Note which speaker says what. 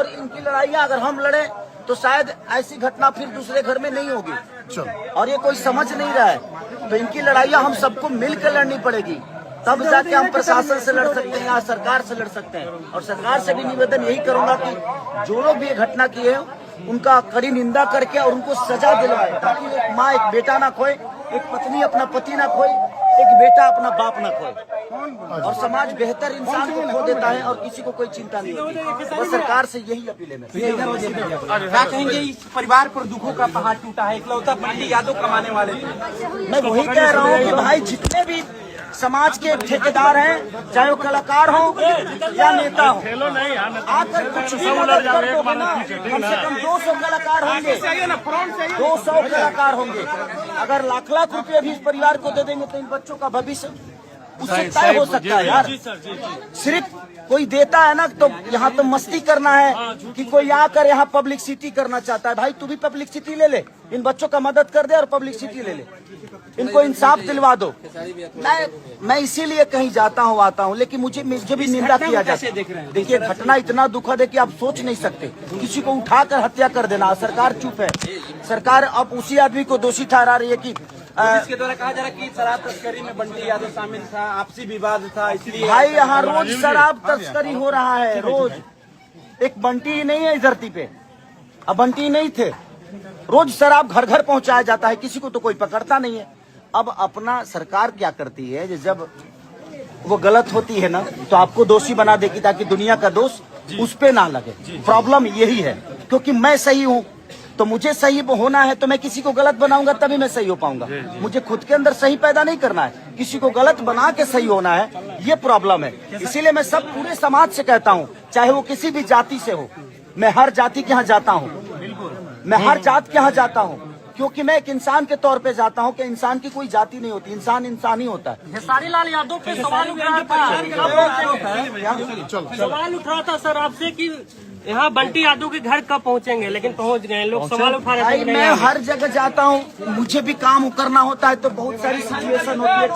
Speaker 1: और इनकी लड़ाइयाँ अगर हम लड़े तो शायद ऐसी घटना फिर दूसरे घर में नहीं होगी। और ये कोई समझ नहीं रहा है, तो इनकी लड़ाइयाँ हम सबको मिलकर लड़नी पड़ेगी, तब जाके हम प्रशासन से लड़ सकते हैं या सरकार से लड़ सकते हैं। और सरकार से भी निवेदन यही करूंगा कि जो लोग भी ये घटना की है उनका कड़ी निंदा करके और उनको सजा दिलवाए, ताकि एक माँ एक बेटा ना खोए, एक पत्नी अपना पति ना खोए, एक बेटा अपना बाप ना खोए। और समाज बेहतर इंसान को खो देता है और किसी को कोई चिंता नहीं होती। बस सरकार से यही अपील है मेरी।
Speaker 2: क्या कहेंगे, इस परिवार पर दुखों का पहाड़ टूटा है, इकलौता बंटी यादव कमाने वाले थे।
Speaker 1: मैं वही कह रहा हूँ कि भाई जितने भी समाज के ठेकेदार हैं, चाहे वो कलाकार हो या नेता हो, आकर कुछ भी मदद कर दोगे ना, कम से कम 200 कलाकार होंगे, 200 कलाकार होंगे। अगर लाख लाख रुपए भी इस परिवार को दे देंगे तो इन बच्चों का भविष्य उससे तय हो सकता है यार। सिर्फ कोई देता है ना तो यहाँ तो मस्ती करना है कि कोई आकर यहाँ पब्लिसिटी करना चाहता है। भाई तू भी पब्लिसिटी ले ले, इन बच्चों का मदद कर दे और पब्लिसिटी ले ले, इनको इंसाफ दिलवा दो। मैं इसीलिए कहीं जाता हूँ आता हूँ, लेकिन मुझे भी निंदा किया जाता है। देखिए घटना इतना दुखद है कि आप सोच नहीं सकते, किसी को उठाकर हत्या कर देना। सरकार चुप है, सरकार अब उसी आदमी को दोषी ठहरा रही है कि
Speaker 2: इसके द्वारा कहा जा रहा है कि शराब तस्करी में बंटी यादव शामिल था, आपसी विवाद था, इसलिए
Speaker 1: भाई यहाँ रोज शराब तस्करी हो रहा है, रोज। एक बंटी ही नहीं है इस धरती पे, अब बंटी नहीं थे, रोज शराब घर घर पहुंचाया जाता है, किसी को तो कोई पकड़ता नहीं है। अब अपना सरकार क्या करती है, जब वो गलत होती है ना तो आपको दोषी बना देगी ताकि दुनिया का दोष उस पे ना लगे। प्रॉब्लम यही है, क्योंकि मैं सही हूँ तो मुझे सही होना है, तो मैं किसी को गलत बनाऊंगा तभी मैं सही हो पाऊंगा। मुझे खुद के अंदर सही पैदा नहीं करना है, किसी को गलत बना के सही होना है, ये प्रॉब्लम है। इसीलिए मैं सब पूरे समाज से कहता हूँ, चाहे वो किसी भी जाति से हो, मैं हर जाति के यहाँ जाता हूँ, मैं हर जात के यहाँ जाता हूँ, क्योंकि मैं एक इंसान के तौर पे जाता हूँ कि इंसान की कोई जाति नहीं होती, इंसान इंसान ही होता है।
Speaker 3: खेसारी लाल यादव पे सवाल उठ रहा था सर आपसे कि यहाँ बंटी यादव के घर कब पहुँचेंगे, लेकिन पहुँच गए। लोग सवाल उठा रहे हैं।
Speaker 1: मैं हर जगह जाता हूँ, मुझे भी काम करना होता है तो बहुत सारी सिचुएशन होती है।